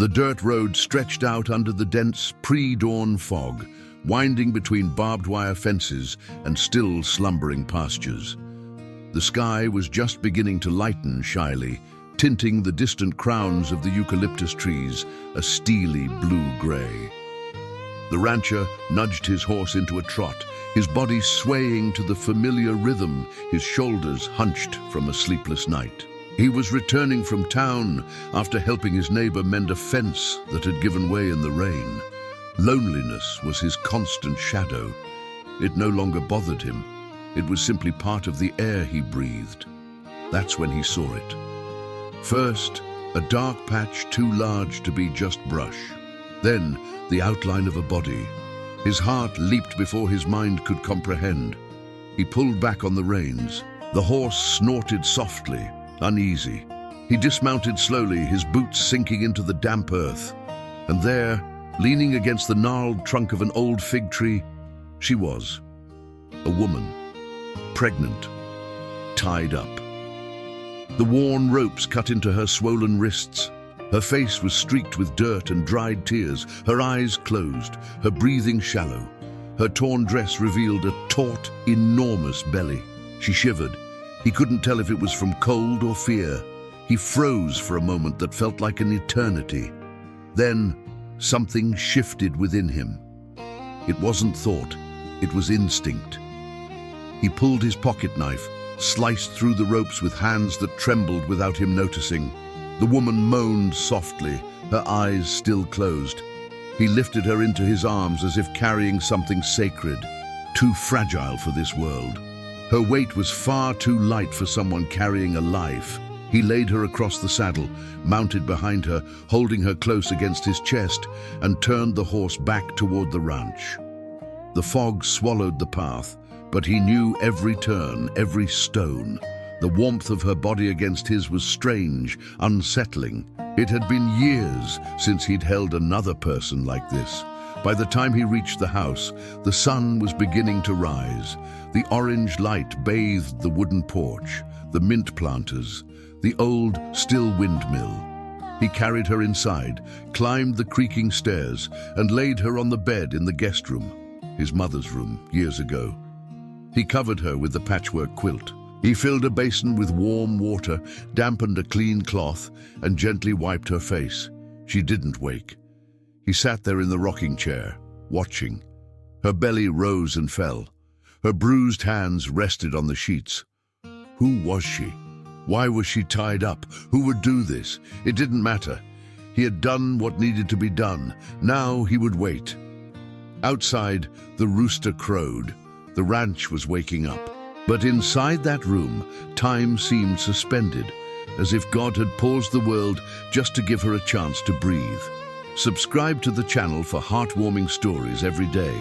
The dirt road stretched out under the dense pre-dawn fog, winding between barbed wire fences and still slumbering pastures. The sky was just beginning to lighten shyly, tinting the distant crowns of the eucalyptus trees a steely blue-gray. The rancher nudged his horse into a trot, his body swaying to the familiar rhythm, his shoulders hunched from a sleepless night. He was returning from town after helping his neighbor mend a fence that had given way in the rain. Loneliness was his constant shadow. It no longer bothered him. It was simply part of the air he breathed. That's when he saw it. First, a dark patch too large to be just brush. Then, the outline of a body. His heart leaped before his mind could comprehend. He pulled back on the reins. The horse snorted softly, uneasy. He dismounted slowly, his boots sinking into the damp earth. And there, leaning against the gnarled trunk of an old fig tree, she was. A woman. Pregnant. Tied up. The worn ropes cut into her swollen wrists. Her face was streaked with dirt and dried tears, her eyes closed, her breathing shallow. Her torn dress revealed a taut, enormous belly. She shivered. He couldn't tell if it was from cold or fear. He froze for a moment that felt like an eternity. Then, something shifted within him. It wasn't thought, it was instinct. He pulled his pocket knife, sliced through the ropes with hands that trembled without him noticing. The woman moaned softly, her eyes still closed. He lifted her into his arms as if carrying something sacred, too fragile for this world. Her weight was far too light for someone carrying a life. He laid her across the saddle, mounted behind her, holding her close against his chest, and turned the horse back toward the ranch. The fog swallowed the path, but he knew every turn, every stone. The warmth of her body against his was strange, unsettling. It had been years since he'd held another person like this. By the time he reached the house, the sun was beginning to rise. The orange light bathed the wooden porch, the mint planters, the old, still windmill. He carried her inside, climbed the creaking stairs, and laid her on the bed in the guest room, his mother's room, years ago. He covered her with the patchwork quilt. He filled a basin with warm water, dampened a clean cloth, and gently wiped her face. She didn't wake. He sat there in the rocking chair, watching. Her belly rose and fell. Her bruised hands rested on the sheets. Who was she? Why was she tied up? Who would do this? It didn't matter. He had done what needed to be done. Now he would wait. Outside, the rooster crowed. The ranch was waking up. But inside that room, time seemed suspended, as if God had paused the world just to give her a chance to breathe. Subscribe to the channel for heartwarming stories every day.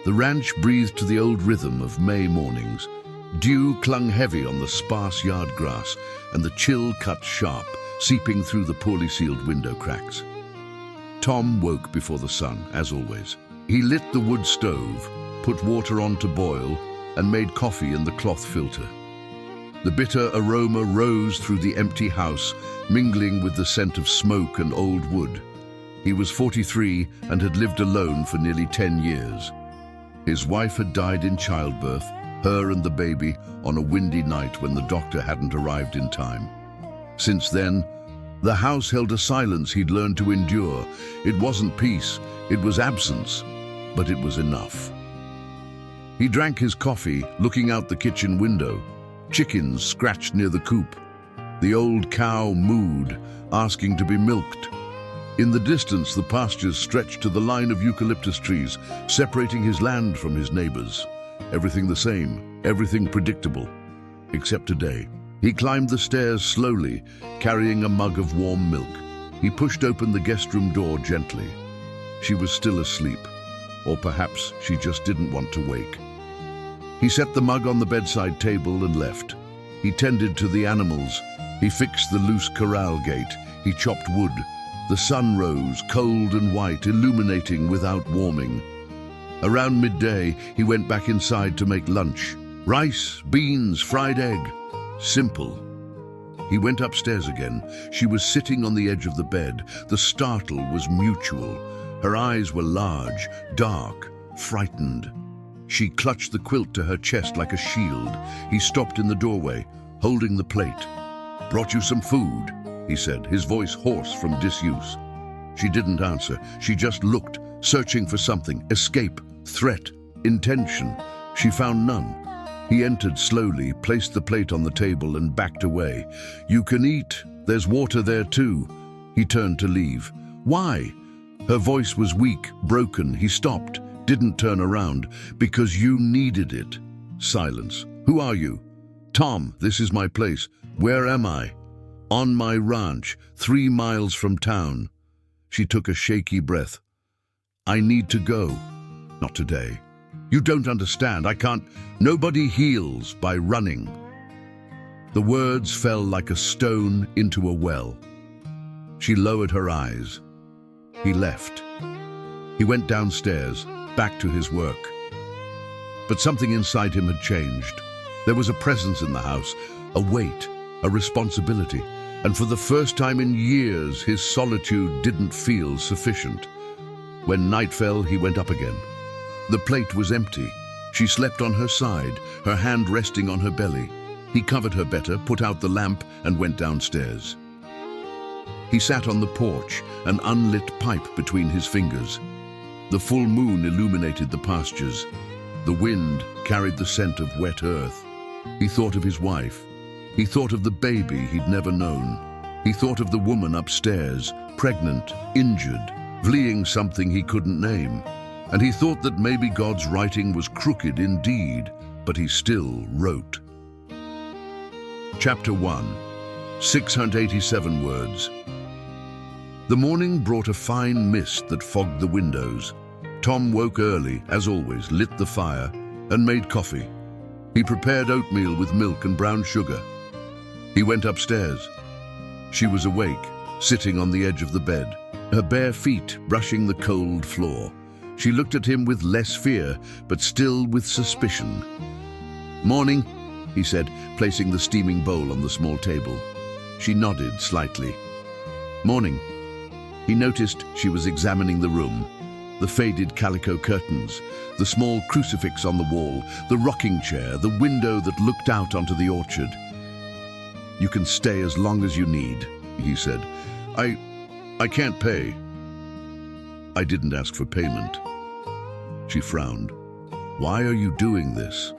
The ranch breathed to the old rhythm of May mornings. Dew clung heavy on the sparse yard grass, and the chill cut sharp, seeping through the poorly sealed window cracks. Tom woke before the sun, as always. He lit the wood stove, put water on to boil, and made coffee in the cloth filter. The bitter aroma rose through the empty house, mingling with the scent of smoke and old wood. He was 43 and had lived alone for nearly 10 years. His wife had died in childbirth, her and the baby, on a windy night when the doctor hadn't arrived in time. Since then, the house held a silence he'd learned to endure. It wasn't peace, it was absence, but it was enough. He drank his coffee, looking out the kitchen window. Chickens scratched near the coop. The old cow mooed, asking to be milked. In the distance, the pastures stretched to the line of eucalyptus trees, separating his land from his neighbors. Everything the same, everything predictable. Except today. He climbed the stairs slowly, carrying a mug of warm milk. He pushed open the guest room door gently. She was still asleep, or perhaps she just didn't want to wake. He set the mug on the bedside table and left. He tended to the animals. He fixed the loose corral gate. He chopped wood. The sun rose, cold and white, illuminating without warming. Around midday, he went back inside to make lunch. Rice, beans, fried egg. Simple. He went upstairs again. She was sitting on the edge of the bed. The startle was mutual. Her eyes were large, dark, frightened. She clutched the quilt to her chest like a shield. He stopped in the doorway, holding the plate. "Brought you some food," he said, his voice hoarse from disuse. She didn't answer. She just looked, searching for something: escape, threat, intention. She found none. He entered slowly, placed the plate on the table and backed away. "You can eat. There's water there too." He turned to leave. "Why?" Her voice was weak, broken. He stopped, didn't turn around. "Because you needed it." Silence. "Who are you?" "Tom, this is my place." "Where am I?" "On my ranch, 3 miles from town." She took a shaky breath. "I need to go." "Not today." "You don't understand. I can't." "Nobody heals by running." The words fell like a stone into a well. She lowered her eyes. He left. He went downstairs, back to his work. But something inside him had changed. There was a presence in the house, a weight, a responsibility. And for the first time in years, his solitude didn't feel sufficient. When night fell, he went up again. The plate was empty. She slept on her side, her hand resting on her belly. He covered her better, put out the lamp, and went downstairs. He sat on the porch, an unlit pipe between his fingers. The full moon illuminated the pastures. The wind carried the scent of wet earth. He thought of his wife. He thought of the baby he'd never known. He thought of the woman upstairs, pregnant, injured, fleeing something he couldn't name. And he thought that maybe God's writing was crooked indeed, but he still wrote. Chapter 1, 687 words. The morning brought a fine mist that fogged the windows. Tom woke early, as always, lit the fire, and made coffee. He prepared oatmeal with milk and brown sugar. He went upstairs. She was awake, sitting on the edge of the bed, her bare feet brushing the cold floor. She looked at him with less fear, but still with suspicion. "Morning," he said, placing the steaming bowl on the small table. She nodded slightly. "Morning." He noticed she was examining the room. The faded calico curtains, the small crucifix on the wall, the rocking chair, the window that looked out onto the orchard. "You can stay as long as you need," he said. I can't pay." "I didn't ask for payment." She frowned. "Why are you doing this?"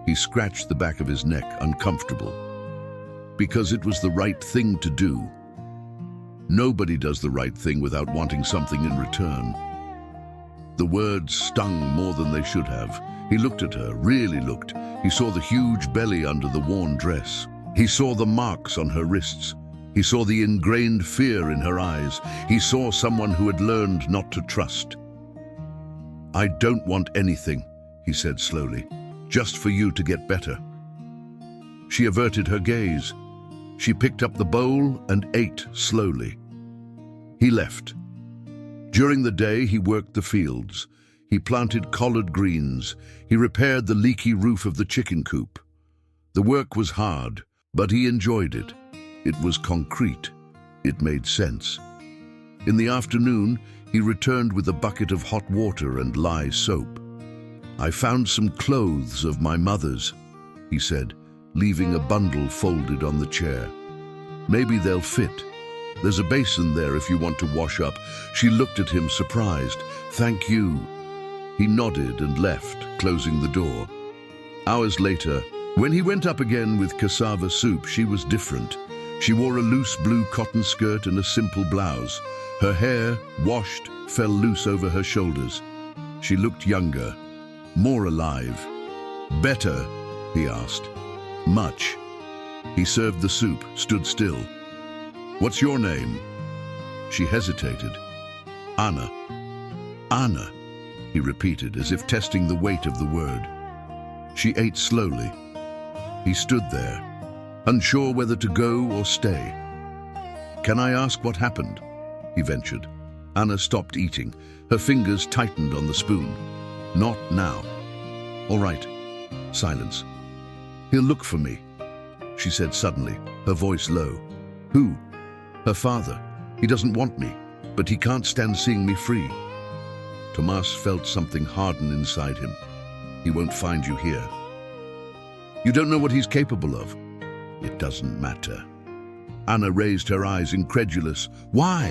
He scratched the back of his neck, uncomfortable. "Because it was the right thing to do." Nobody does the right thing without wanting something in return. The words stung more than they should have. He looked at her, really looked. He saw the huge belly under the worn dress. He saw the marks on her wrists. He saw the ingrained fear in her eyes. He saw someone who had learned not to trust. "I don't want anything," he said slowly, "just for you to get better." She averted her gaze. She picked up the bowl and ate slowly. He left. During the day, he worked the fields. He planted collard greens. He repaired the leaky roof of the chicken coop. The work was hard, but he enjoyed it. It was concrete. It made sense. In the afternoon, he returned with a bucket of hot water and lye soap. "I found some clothes of my mother's," he said, leaving a bundle folded on the chair. "Maybe they'll fit. There's a basin there if you want to wash up." She looked at him, surprised. "Thank you." He nodded and left, closing the door. Hours later, when he went up again with cassava soup, she was different. She wore a loose blue cotton skirt and a simple blouse. Her hair, washed, fell loose over her shoulders. She looked younger, more alive. "Better?" he asked. "Much." He served the soup, stood still. "What's your name?" She hesitated. "Anna." "Anna," he repeated, as if testing the weight of the word. She ate slowly. He stood there, unsure whether to go or stay. "Can I ask what happened?" he ventured. Anna stopped eating. Her fingers tightened on the spoon. "Not now." "All right." Silence. "He'll look for me." she said suddenly, her voice low. Who? Her father. He doesn't want me, but he can't stand seeing me free. Tomas felt something harden inside him. He won't find you here. You don't know what he's capable of. It doesn't matter. Anna raised her eyes, incredulous. Why?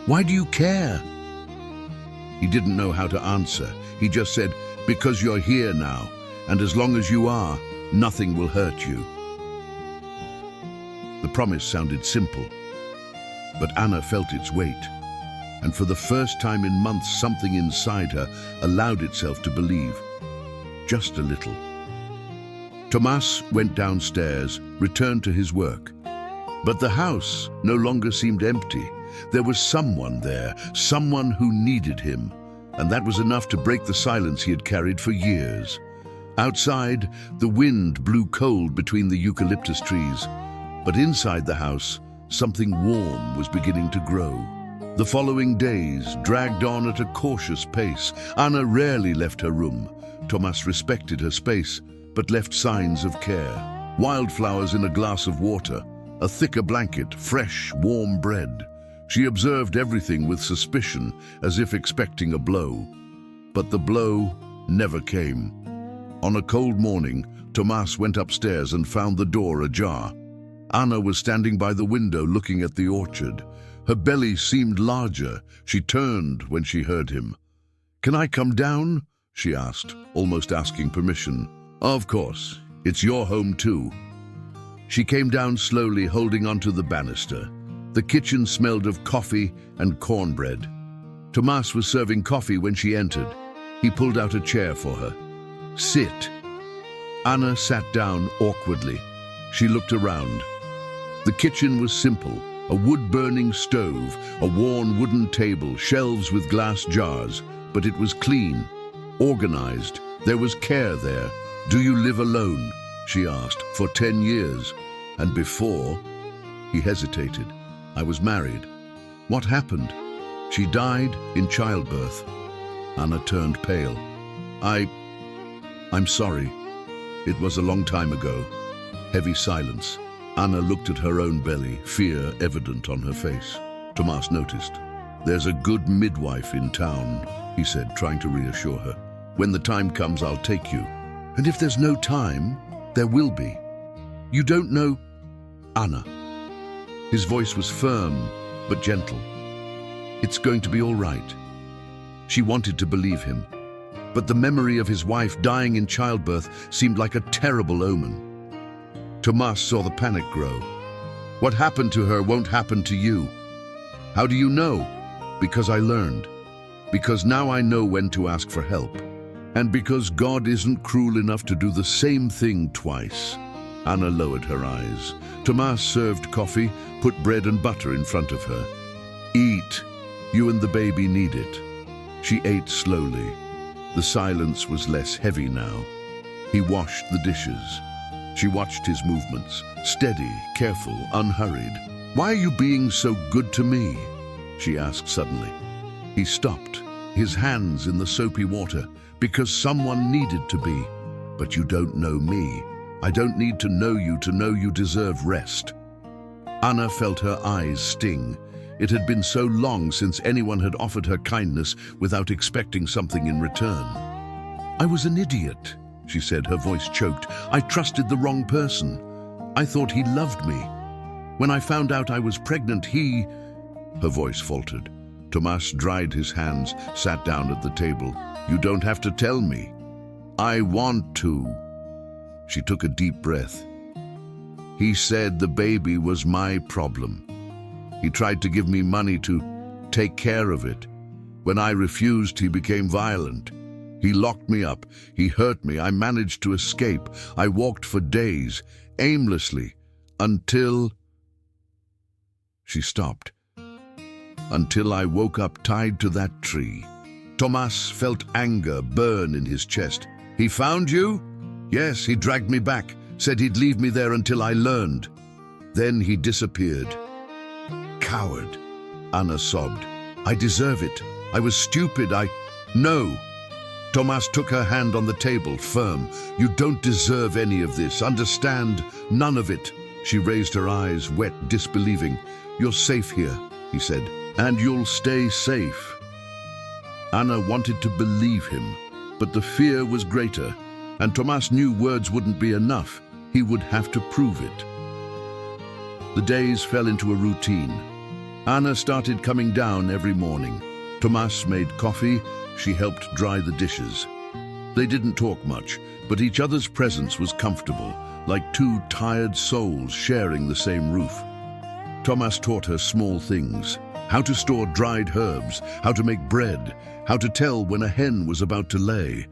Why do you care? He didn't know how to answer. He just said, because you're here now, and as long as you are, nothing will hurt you. The promise sounded simple, but Anna felt its weight, and for the first time in months, something inside her allowed itself to believe. Just a little. Tomas went downstairs, returned to his work. But the house no longer seemed empty. There was someone there, someone who needed him, and that was enough to break the silence he had carried for years. Outside, the wind blew cold between the eucalyptus trees, but inside the house, something warm was beginning to grow. The following days dragged on at a cautious pace. Anna rarely left her room. Tomas respected her space, but left signs of care. Wildflowers in a glass of water, a thicker blanket, fresh, warm bread. She observed everything with suspicion, as if expecting a blow. But the blow never came. On a cold morning, Tomas went upstairs and found the door ajar. Anna was standing by the window looking at the orchard. Her belly seemed larger. She turned when she heard him. "Can I come down?" she asked, almost asking permission. "Of course. It's your home too." She came down slowly, holding onto the banister. The kitchen smelled of coffee and cornbread. Tomas was serving coffee when she entered. He pulled out a chair for her. "Sit." Anna sat down awkwardly. She looked around. The kitchen was simple. A wood-burning stove, a worn wooden table, shelves with glass jars, but it was clean, organized. There was care there. "Do you live alone?" she asked. "For 10 years. And before?" He hesitated. "I was married." "What happened?" "She died in childbirth." Anna turned pale. I'm sorry. It was a long time ago." Heavy silence. Anna looked at her own belly, fear evident on her face. Tomas noticed. "There's a good midwife in town," he said, trying to reassure her. "When the time comes, I'll take you." "And if there's no time, there will be. You don't know—" "Anna." His voice was firm, but gentle. "It's going to be all right." She wanted to believe him, but the memory of his wife dying in childbirth seemed like a terrible omen. Tomas saw the panic grow. "What happened to her won't happen to you." "How do you know?" "Because I learned. Because now I know when to ask for help. And because God isn't cruel enough to do the same thing twice." Anna lowered her eyes. Tomas served coffee, put bread and butter in front of her. "Eat. You and the baby need it." She ate slowly. The silence was less heavy now. He washed the dishes. She watched his movements, steady, careful, unhurried. "Why are you being so good to me?" she asked suddenly. He stopped, his hands in the soapy water. "Because someone needed to be. But you don't know me. I don't need to know you deserve rest." Anna felt her eyes sting. It had been so long since anyone had offered her kindness without expecting something in return. "I was an idiot," she said, her voice choked. "I trusted the wrong person. I thought he loved me. When I found out I was pregnant, he—" Her voice faltered. Tomas dried his hands, sat down at the table. "You don't have to tell me. I want to." She took a deep breath. "He said the baby was my problem. He tried to give me money to take care of it. When I refused, he became violent. He locked me up. He hurt me. I managed to escape. I walked for days, aimlessly, until—" She stopped. "Until I woke up tied to that tree." Tomas felt anger burn in his chest. "He found you?" "Yes, he dragged me back, said he'd leave me there until I learned. Then he disappeared." "Coward," Anna sobbed. "I deserve it. I was stupid. No." Tomas took her hand on the table, firm. "You don't deserve any of this. Understand? None of it. She raised her eyes, wet, disbelieving. "You're safe here," he said, "and you'll stay safe." Anna wanted to believe him, but the fear was greater, and Tomas knew words wouldn't be enough. He would have to prove it. The days fell into a routine. Anna started coming down every morning. Tomas made coffee, she helped dry the dishes. They didn't talk much, but each other's presence was comfortable, like two tired souls sharing the same roof. Tomas taught her small things: how to store dried herbs, how to make bread, how to tell when a hen was about to lay.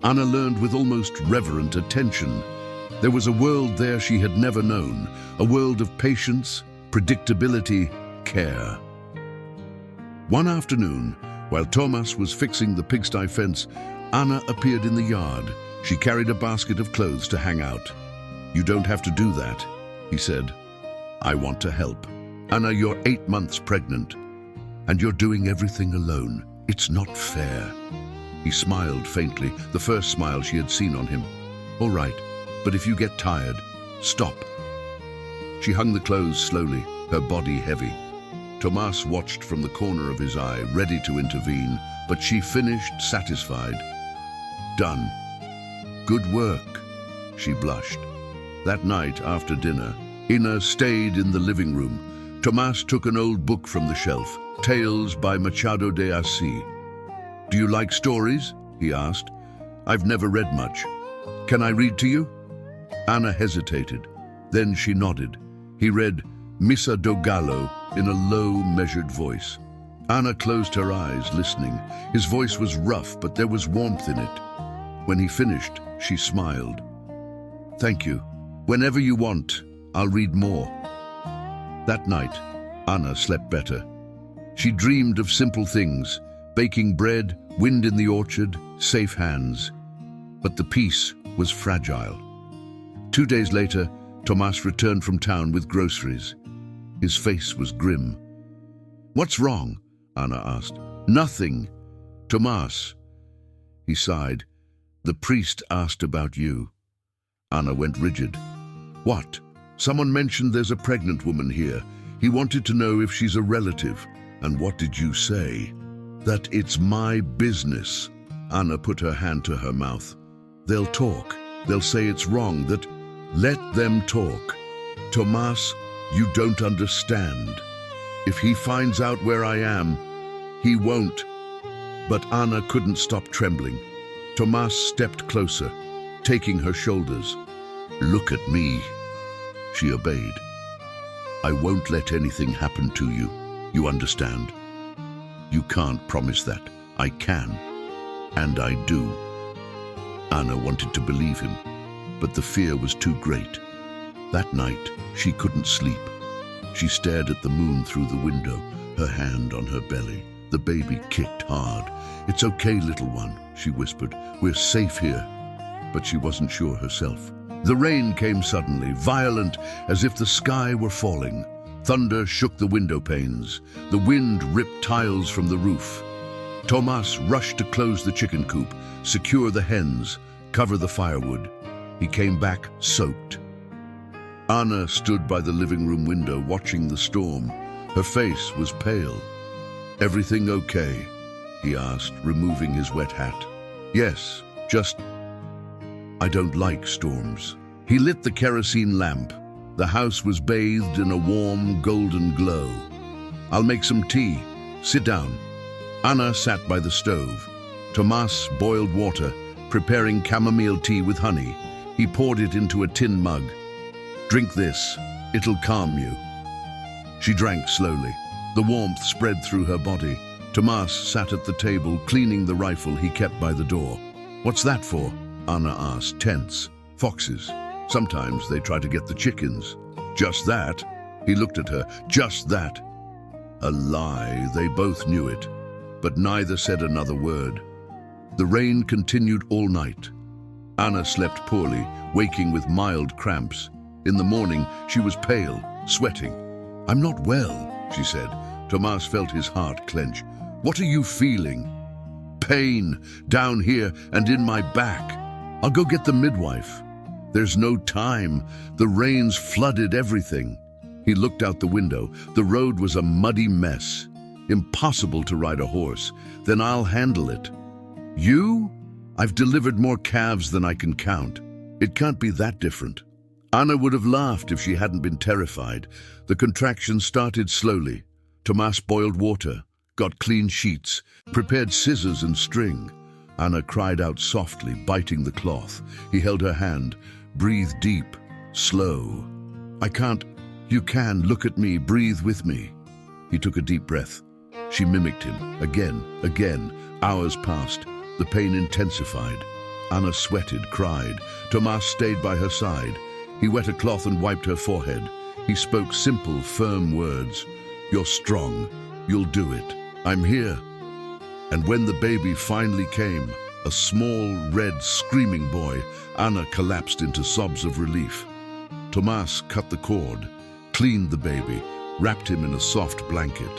Anna learned with almost reverent attention. There was a world there she had never known, a world of patience, predictability, care. One afternoon, while Tomas was fixing the pigsty fence, Anna appeared in the yard. She carried a basket of clothes to hang out. "You don't have to do that," he said. "I want to help. Anna, you're 8 months pregnant, and you're doing everything alone. It's not fair." He smiled faintly, the first smile she had seen on him. "All right, but if you get tired, stop." She hung the clothes slowly, her body heavy. Tomas watched from the corner of his eye, ready to intervene, but she finished satisfied. "Done. Good work," she blushed. That night, after dinner, Ina stayed in the living room. Tomas took an old book from the shelf, Tales by Machado de Assis. "Do you like stories?" he asked. "I've never read much. Can I read to you?" Anna hesitated. Then she nodded. He read Missa do Gallo in a low, measured voice. Anna closed her eyes, listening. His voice was rough, but there was warmth in it. When he finished, she smiled. "Thank you. Whenever you want, I'll read more." That night, Anna slept better. She dreamed of simple things: baking bread, wind in the orchard, safe hands. But the peace was fragile. 2 days later, Tomas returned from town with groceries. His face was grim. "What's wrong?" Anna asked. "Nothing. Tomas." He sighed. "The priest asked about you." Anna went rigid. "What? Someone mentioned there's a pregnant woman here. He wanted to know if she's a relative. And what did you say?" "That it's my business." Anna put her hand to her mouth. "They'll talk. They'll say it's wrong, that..." "Let them talk. Tomas, you don't understand. If he finds out where I am, he won't." But Anna couldn't stop trembling. Tomas stepped closer, taking her shoulders. "Look at me." She obeyed. "I won't let anything happen to you. You understand?" "You can't promise that." "I can. And I do." Anna wanted to believe him, but the fear was too great. That night, she couldn't sleep. She stared at the moon through the window, her hand on her belly. The baby kicked hard. "It's okay, little one," she whispered. "We're safe here." But she wasn't sure herself. The rain came suddenly, violent, as if the sky were falling. Thunder shook the window panes. The wind ripped tiles from the roof. Tomas rushed to close the chicken coop, secure the hens, cover the firewood. He came back soaked. Anna stood by the living room window watching the storm. Her face was pale. "Everything okay?" he asked, removing his wet hat. "Yes, just... I don't like storms." He lit the kerosene lamp. The house was bathed in a warm, golden glow. "I'll make some tea. Sit down." Anna sat by the stove. Tomas boiled water, preparing chamomile tea with honey. He poured it into a tin mug. "Drink this. It'll calm you." She drank slowly. The warmth spread through her body. Tomas sat at the table, cleaning the rifle he kept by the door. "What's that for?" Anna asked, tense. "Foxes. Sometimes they try to get the chickens." "Just that?" He looked at her. "Just that." A lie. They both knew it, but neither said another word. The rain continued all night. Anna slept poorly, waking with mild cramps. In the morning, she was pale, sweating. "I'm not well," she said. Tomas felt his heart clench. "What are you feeling?" "Pain, down here and in my back." "I'll go get the midwife." There's no time. The rains flooded everything. He looked out the window. The road was a muddy mess. Impossible to ride a horse. Then I'll handle it. You? I've delivered more calves than I can count. It can't be that different. Anna would have laughed if she hadn't been terrified. The contraction started slowly. Tomas boiled water, got clean sheets, prepared scissors and string. Anna cried out softly, biting the cloth. He held her hand. Breathe deep, slow. I can't. You can. Look at me. Breathe with me. He took a deep breath. She mimicked him. Again. Hours passed. The pain intensified. Anna sweated, cried. Tomas stayed by her side. He wet a cloth and wiped her forehead. He spoke simple, firm words. You're strong. You'll do it. I'm here. And when the baby finally came, a small, red, screaming boy, Anna collapsed into sobs of relief. Tomas cut the cord, cleaned the baby, wrapped him in a soft blanket.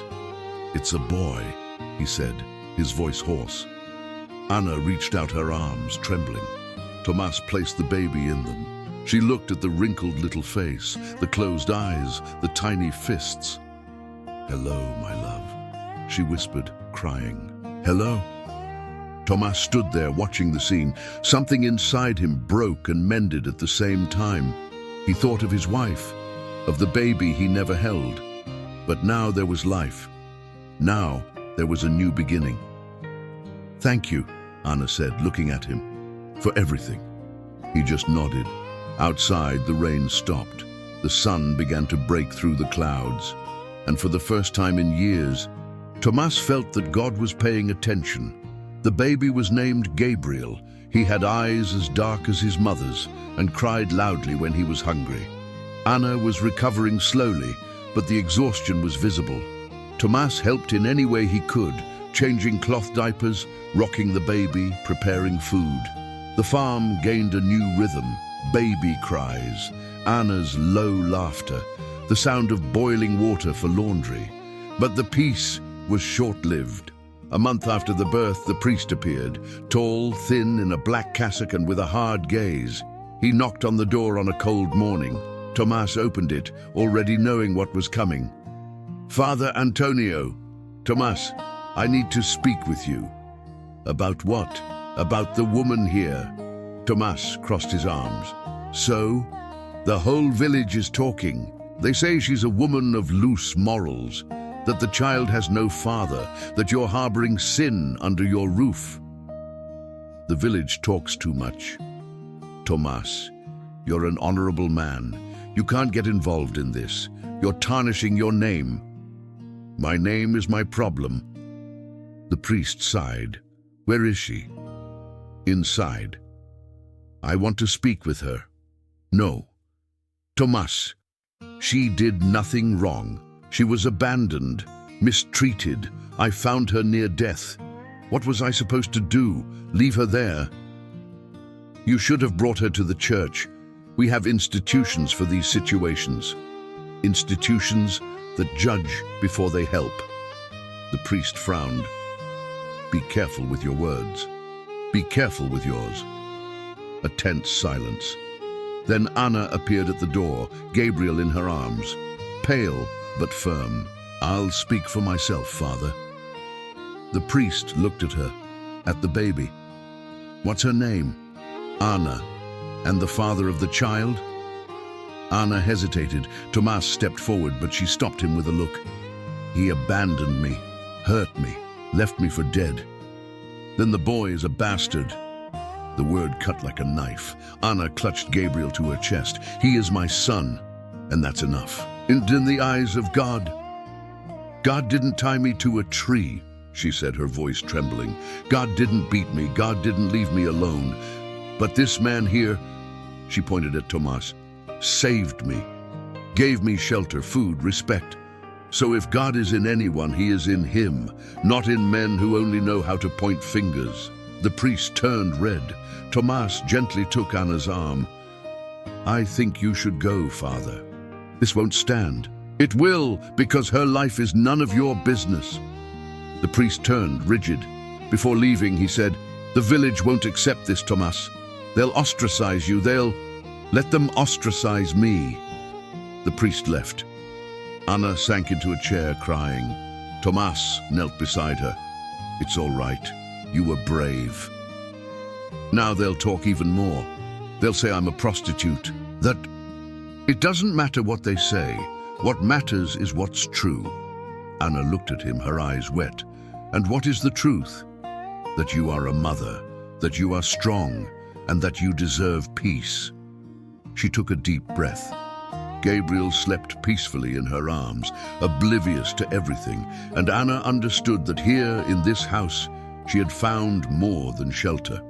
It's a boy, he said, his voice hoarse. Anna reached out her arms, trembling. Tomas placed the baby in them. She looked at the wrinkled little face, the closed eyes, the tiny fists. Hello, my love, she whispered, crying. Hello? Tomas stood there watching the scene. Something inside him broke and mended at the same time. He thought of his wife, of the baby he never held. But now there was life. Now there was a new beginning. Thank you, Anna said, looking at him, for everything. He just nodded. Outside, the rain stopped. The sun began to break through the clouds. And for the first time in years, Tomas felt that God was paying attention. The baby was named Gabriel. He had eyes as dark as his mother's and cried loudly when he was hungry. Anna was recovering slowly, but the exhaustion was visible. Tomas helped in any way he could, changing cloth diapers, rocking the baby, preparing food. The farm gained a new rhythm, baby cries, Anna's low laughter, the sound of boiling water for laundry. But the peace was short-lived. A month after the birth, the priest appeared, tall, thin, in a black cassock and with a hard gaze. He knocked on the door on a cold morning. Tomas opened it, already knowing what was coming. Father Antonio, Tomas, I need to speak with you. About what? About the woman here. Tomas crossed his arms. So? The whole village is talking. They say she's a woman of loose morals, that the child has no father, that you're harboring sin under your roof. The village talks too much. Tomas, you're an honorable man. You can't get involved in this. You're tarnishing your name. My name is my problem. The priest sighed. Where is she? Inside. I want to speak with her. No. Tomas, she did nothing wrong. She was abandoned, mistreated. I found her near death. What was I supposed to do? Leave her there? You should have brought her to the church. We have institutions for these situations. Institutions that judge before they help. The priest frowned. Be careful with your words. Be careful with yours. A tense silence. Then Anna appeared at the door, Gabriel in her arms, pale but firm. I'll speak for myself, Father. The priest looked at her, at the baby. What's her name? Anna. And the father of the child? Anna hesitated. Tomas stepped forward, but she stopped him with a look. He abandoned me, hurt me, left me for dead. Then the boy is a bastard. The word cut like a knife. Anna clutched Gabriel to her chest. He is my son, and that's enough. And in the eyes of God, God didn't tie me to a tree, she said, her voice trembling. God didn't beat me. God didn't leave me alone. But this man here, she pointed at Tomas, saved me, gave me shelter, food, respect. So if God is in anyone, he is in him, not in men who only know how to point fingers. The priest turned red. Tomas gently took Anna's arm. I think you should go, Father. This won't stand. It will, because her life is none of your business. The priest turned, rigid. Before leaving, he said, the village won't accept this, Tomas. They'll ostracize you, they'll... Let them ostracize me." The priest left. Anna sank into a chair, crying. Tomas knelt beside her. "It's all right. You were brave." Now they'll talk even more. They'll say I'm a prostitute. That it doesn't matter what they say. What matters is what's true. Anna looked at him, her eyes wet. "And what is the truth?" "That you are a mother, that you are strong, and that you deserve peace." She took a deep breath. Gabriel slept peacefully in her arms, oblivious to everything, and Anna understood that here in this house she had found more than shelter.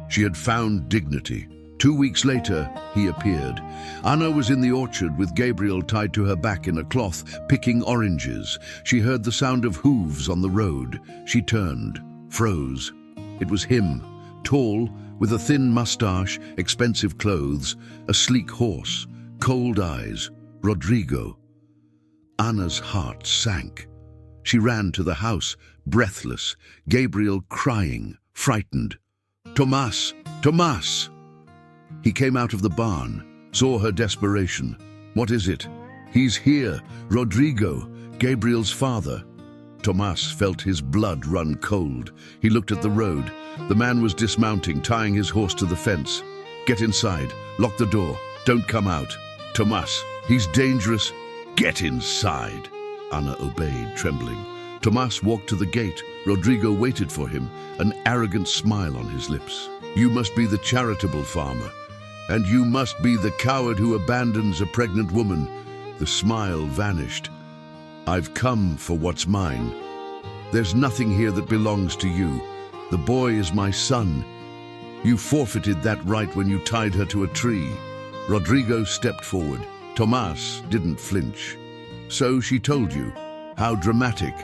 She had found dignity. 2 weeks later, he appeared. Anna was in the orchard with Gabriel tied to her back in a cloth, picking oranges. She heard the sound of hooves on the road. She turned, froze. It was him, tall, with a thin mustache, expensive clothes, a sleek horse, cold eyes, Rodrigo. Anna's heart sank. She ran to the house, breathless, Gabriel crying, frightened. "Tomas! Tomas!" He came out of the barn, saw her desperation. "What is it?" "He's here, Rodrigo, Gabriel's father." Tomas felt his blood run cold. He looked at the road. The man was dismounting, tying his horse to the fence. "Get inside, lock the door, don't come out." "Tomas, he's dangerous." "Get inside." Anna obeyed, trembling. Tomas walked to the gate. Rodrigo waited for him, an arrogant smile on his lips. "You must be the charitable farmer, and you must be the coward who abandons a pregnant woman." The smile vanished. "I've come for what's mine. There's nothing here that belongs to you. The boy is my son. You forfeited that right when you tied her to a tree." Rodrigo stepped forward. Tomas didn't flinch. "So she told you. How dramatic.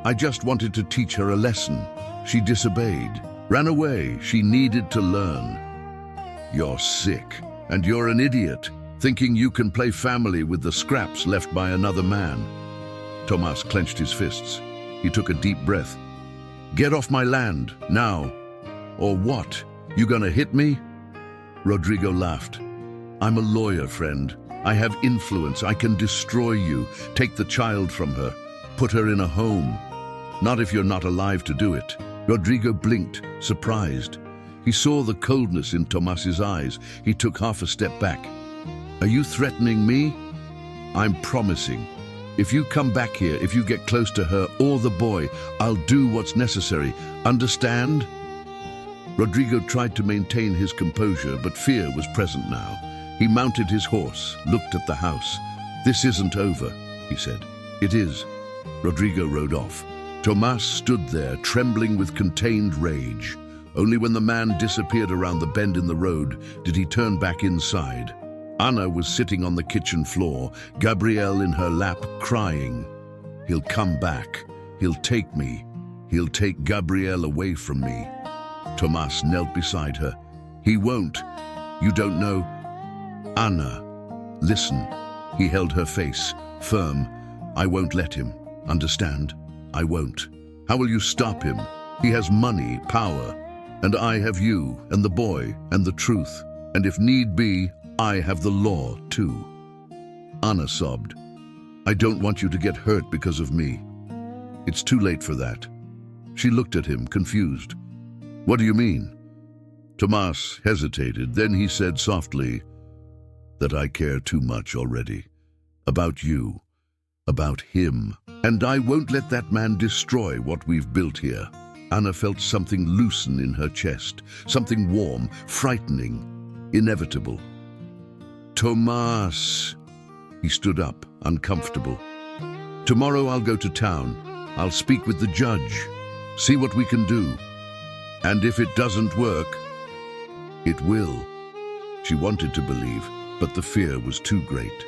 I just wanted to teach her a lesson. She disobeyed, ran away. She needed to learn." "You're sick, and you're an idiot, thinking you can play family with the scraps left by another man." Tomas clenched his fists. He took a deep breath. "Get off my land, now. Or what? You gonna hit me?" Rodrigo laughed. "I'm a lawyer, friend. I have influence. I can destroy you, take the child from her, put her in a home. Not if you're not alive to do it." Rodrigo blinked, surprised. He saw the coldness in Tomas's eyes. He took half a step back. "Are you threatening me?" "I'm promising. If you come back here, if you get close to her or the boy, I'll do what's necessary. Understand?" Rodrigo tried to maintain his composure, but fear was present now. He mounted his horse, looked at the house. "This isn't over," he said. "It is." Rodrigo rode off. Tomas stood there, trembling with contained rage. Only when the man disappeared around the bend in the road did he turn back inside. Anna was sitting on the kitchen floor, Gabriel in her lap, crying. "He'll come back. He'll take me. He'll take Gabriel away from me." Tomas knelt beside her. "He won't. You don't know." "Anna, listen." He held her face, firm. "I won't let him. Understand? I won't. How will you stop him? He has money, power, and I have you, and the boy, and the truth. And if need be, I have the law, too." Anna sobbed. "I don't want you to get hurt because of me. It's too late for that." She looked at him, confused. "What do you mean?" Tomas hesitated. Then he said softly, "That I care too much already. About you. About him. And I won't let that man destroy what we've built here." Anna felt something loosen in her chest, something warm, frightening, inevitable. "Tomas!" He stood up, uncomfortable. "Tomorrow I'll go to town. I'll speak with the judge, see what we can do. And if it doesn't work, it will." She wanted to believe, but the fear was too great.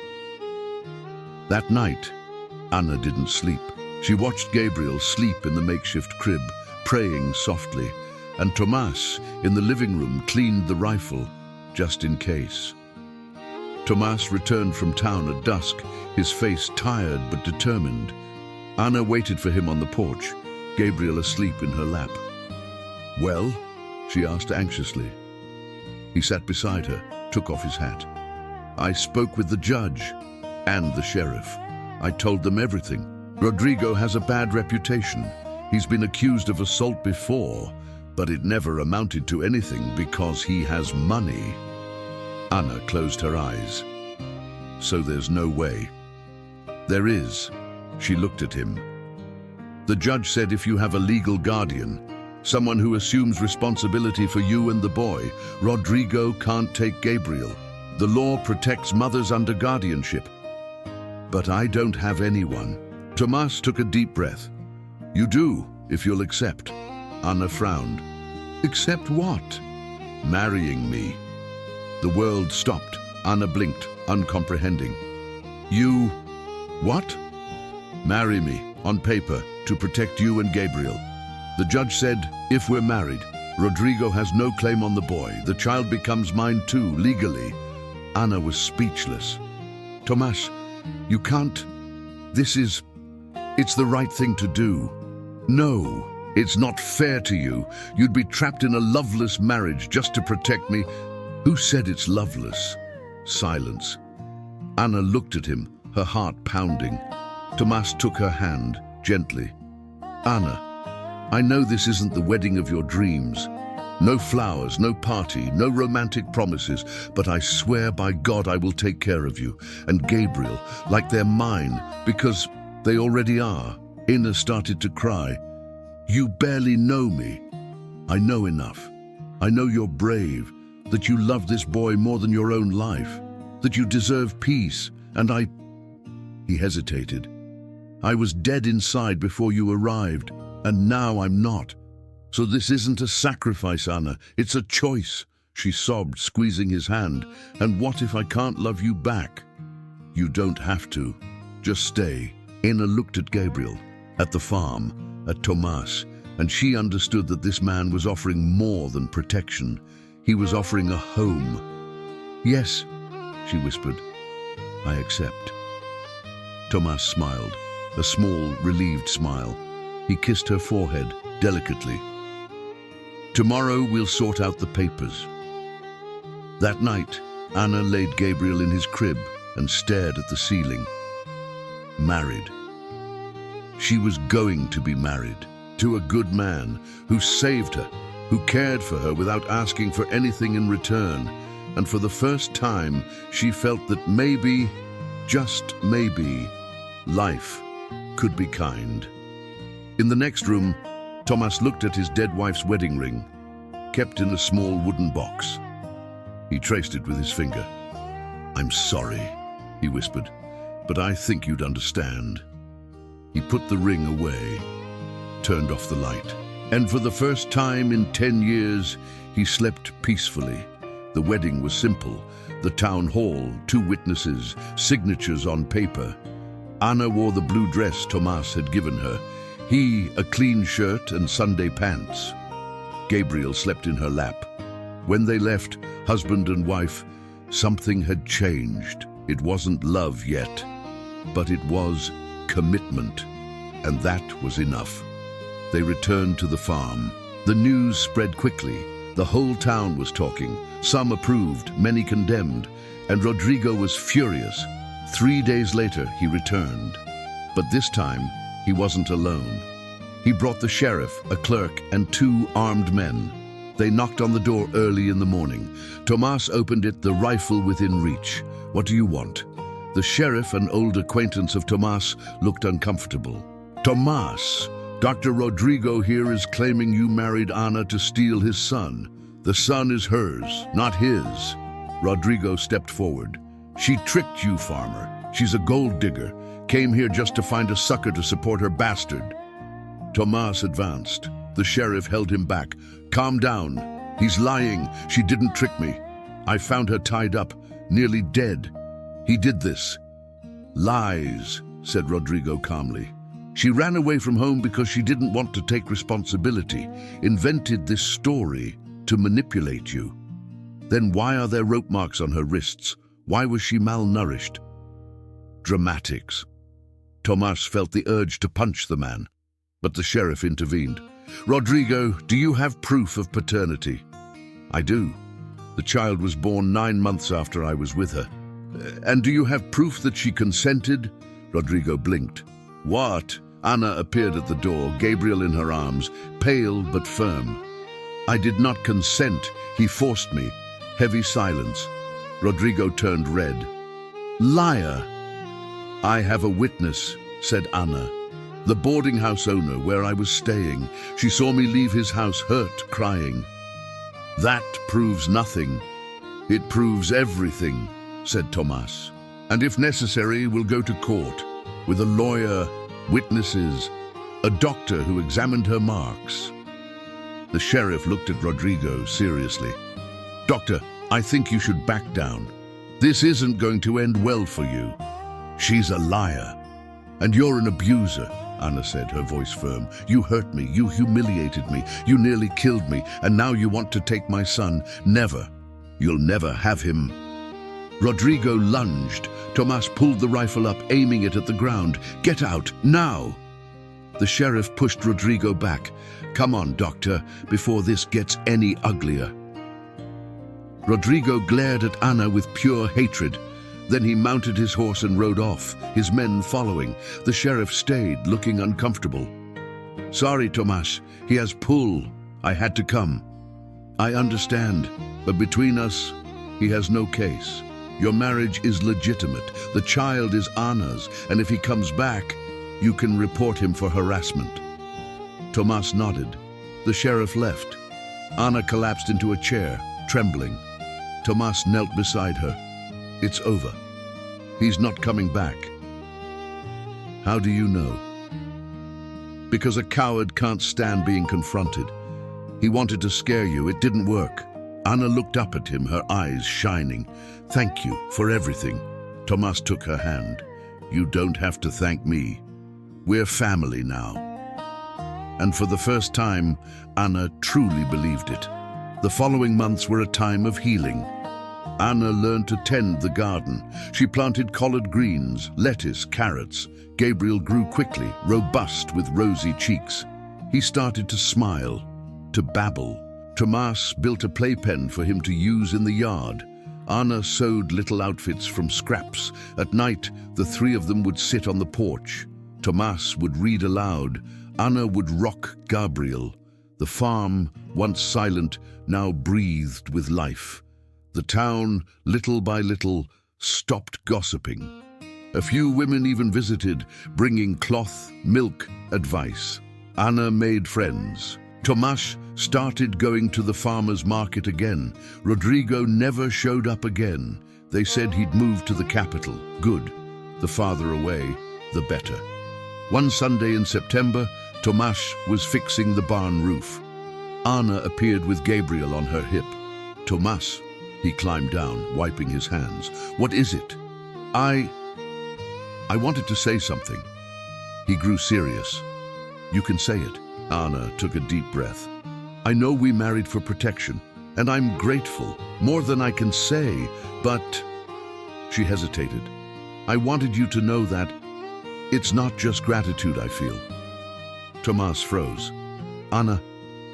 That night, Anna didn't sleep. She watched Gabriel sleep in the makeshift crib, praying softly, and Tomas, in the living room, cleaned the rifle, just in case. Tomas returned from town at dusk, his face tired but determined. Anna waited for him on the porch, Gabriel asleep in her lap. "Well?" she asked anxiously. He sat beside her. took off his hat. "I spoke with the judge and the sheriff. I told them everything. Rodrigo has a bad reputation. He's been accused of assault before, but it never amounted to anything because he has money." Anna closed her eyes. "So there's no way." "There is." She looked at him. "The judge said if you have a legal guardian, someone who assumes responsibility for you and the boy, Rodrigo can't take Gabriel. The law protects mothers under guardianship. But I don't have anyone." Tomas took a deep breath. "You do, if you'll accept." Anna frowned. "Accept what?" "Marrying me." The world stopped. Anna blinked, uncomprehending. "You... what?" "Marry me, on paper, to protect you and Gabriel." The judge said, "If we're married, Rodrigo has no claim on the boy. The child becomes mine too, legally." Anna was speechless. "Tomas, you can't... It's the right thing to do." "No, it's not fair to you. You'd be trapped in a loveless marriage just to protect me." "Who said it's loveless?" Silence. Anna looked at him, her heart pounding. Tomas took her hand, gently. "Anna, I know this isn't the wedding of your dreams. No flowers, no party, no romantic promises, but I swear by God I will take care of you and Gabriel like they're mine, because they already are." Anna started to cry. "You barely know me." "I know enough. I know you're brave, that you love this boy more than your own life, that you deserve peace, and I..." He hesitated. "I was dead inside before you arrived, and now I'm not. So this isn't a sacrifice, Anna, it's a choice." She sobbed, squeezing his hand. "And what if I can't love you back?" "You don't have to. Just stay." Anna looked at Gabriel, at the farm, at Tomas, and she understood that this man was offering more than protection. He was offering a home. "Yes," she whispered, "I accept." Tomas smiled, a small, relieved smile. He kissed her forehead, delicately. "Tomorrow we'll sort out the papers." That night, Anna laid Gabriel in his crib and stared at the ceiling. Married. She was going to be married to a good man who saved her, who cared for her without asking for anything in return. And for the first time, she felt that maybe, just maybe, life could be kind. In the next room, Tomas looked at his dead wife's wedding ring, kept in a small wooden box. He traced it with his finger. "I'm sorry," he whispered, "but I think you'd understand." He put the ring away, turned off the light, and for the first time in 10 years, he slept peacefully. The wedding was simple. The town hall, 2 witnesses, signatures on paper. Anna wore the blue dress Tomas had given her. He, a clean shirt and Sunday pants. Gabriel slept in her lap. When they left, husband and wife, something had changed. It wasn't love yet, but it was commitment, and that was enough. They returned to the farm. The news spread quickly. The whole town was talking. Some approved, many condemned, and Rodrigo was furious. 3 days later, he returned. But this time, he wasn't alone. He brought the sheriff, a clerk, and 2 armed men. They knocked on the door early in the morning. Tomas opened it, the rifle within reach. "What do you want?" The sheriff, an old acquaintance of Tomas, looked uncomfortable. "Tomas, Dr. Rodrigo here is claiming you married Anna to steal his son. The son is hers, not his." Rodrigo stepped forward. "She tricked you, farmer. She's a gold digger. Came here just to find a sucker to support her bastard." Tomas advanced. The sheriff held him back. "Calm down. He's lying. She didn't trick me. I found her tied up, nearly dead. He did this." "Lies," said Rodrigo calmly. "She ran away from home because she didn't want to take responsibility, invented this story to manipulate you. Then why are there rope marks on her wrists? Why was she malnourished?" Dramatics. Tomas felt the urge to punch the man, but the sheriff intervened. "Rodrigo, do you have proof of paternity?" "I do." The child was born 9 months after I was with her. And do you have proof that she consented? Rodrigo blinked. What? Anna appeared at the door, Gabriel in her arms, pale but firm. I did not consent. He forced me. Heavy silence. Rodrigo turned red. Liar! I have a witness, said Anna. The boarding house owner where I was staying. She saw me leave his house hurt, crying. That proves nothing. It proves everything, said Tomas. And if necessary, we'll go to court with a lawyer, witnesses, a doctor who examined her marks. The sheriff looked at Rodrigo seriously. Doctor, I think you should back down. This isn't going to end well for you. She's a liar. And you're an abuser, Anna said, her voice firm. You hurt me, you humiliated me, you nearly killed me, and now you want to take my son. Never. You'll never have him. Rodrigo lunged. Tomas pulled the rifle up, aiming it at the ground. Get out, now! The sheriff pushed Rodrigo back. Come on, doctor, before this gets any uglier. Rodrigo glared at Anna with pure hatred. Then he mounted his horse and rode off, his men following. The sheriff stayed, looking uncomfortable. Sorry, Tomas, he has pull. I had to come. I understand, but between us, he has no case. Your marriage is legitimate. The child is Anna's, and if he comes back, you can report him for harassment. Tomas nodded. The sheriff left. Anna collapsed into a chair, trembling. Tomas knelt beside her. It's over. He's not coming back. How do you know? Because a coward can't stand being confronted. He wanted to scare you. It didn't work. Anna looked up at him, her eyes shining. Thank you for everything. Tomas took her hand. You don't have to thank me. We're family now. And for the first time, Anna truly believed it. The following months were a time of healing. Anna learned to tend the garden. She planted collard greens, lettuce, carrots. Gabriel grew quickly, robust with rosy cheeks. He started to smile, to babble. Tomas built a playpen for him to use in the yard. Anna sewed little outfits from scraps. At night, the three of them would sit on the porch. Tomas would read aloud. Anna would rock Gabriel. The farm, once silent, now breathed with life. The town, little by little, stopped gossiping. A few women even visited, bringing cloth, milk, advice. Anna made friends. Tomas started going to the farmer's market again. Rodrigo never showed up again. They said he'd moved to the capital. Good. The farther away, the better. One Sunday in September, Tomas was fixing the barn roof. Anna appeared with Gabriel on her hip. Tomas, he climbed down, wiping his hands. What is it? I wanted to say something. He grew serious. You can say it. Anna took a deep breath. I know we married for protection, and I'm grateful, more than I can say, but... She hesitated. I wanted you to know that it's not just gratitude I feel. Tomas froze. Anna,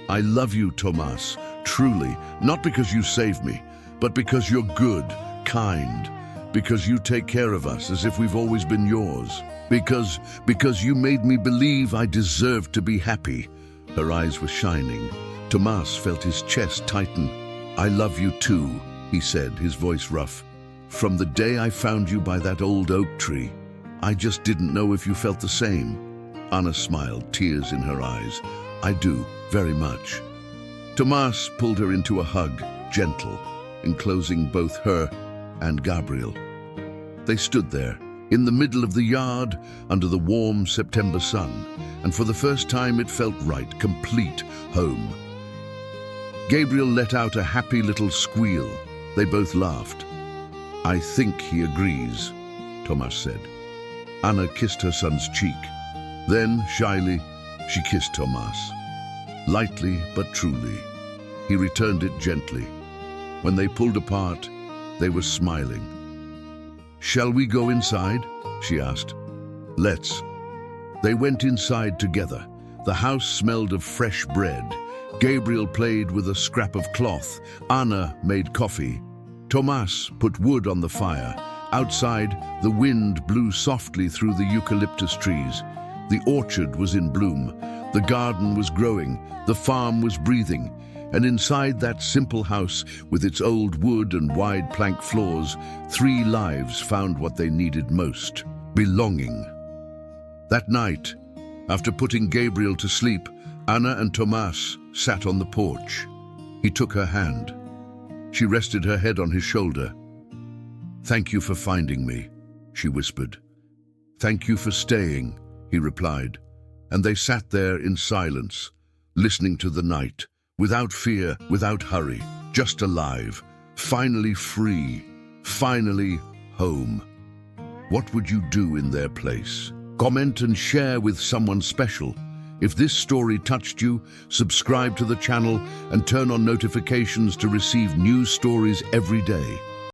I love you, Tomas, truly, not because you saved me, but because you're good, kind, because you take care of us as if we've always been yours, because you made me believe I deserved to be happy. Her eyes were shining. Tomas felt his chest tighten. I love you too, he said, his voice rough. From the day I found you by that old oak tree, I just didn't know if you felt the same. Anna smiled, tears in her eyes. I do, very much. Tomas pulled her into a hug, gentle, enclosing both her and Gabriel. They stood there, in the middle of the yard, under the warm September sun, and for the first time it felt right, complete home. Gabriel let out a happy little squeal. They both laughed. I think he agrees, Tomas said. Anna kissed her son's cheek. Then, shyly, she kissed Tomas. Lightly but truly. He returned it gently. When they pulled apart, they were smiling. Shall we go inside? She asked. Let's. They went inside together. The house smelled of fresh bread. Gabriel played with a scrap of cloth. Anna made coffee. Tomas put wood on the fire. Outside, the wind blew softly through the eucalyptus trees. The orchard was in bloom. The garden was growing. The farm was breathing. And inside that simple house, with its old wood and wide plank floors, 3 lives found what they needed most: belonging. That night, after putting Gabriel to sleep, Anna and Tomas sat on the porch. He took her hand. She rested her head on his shoulder. "Thank you for finding me," she whispered. "Thank you for staying," he replied. And they sat there in silence, listening to the night, without fear, without hurry, just alive, finally free, finally home. What would you do in their place? Comment and share with someone special. If this story touched you, subscribe to the channel and turn on notifications to receive new stories every day.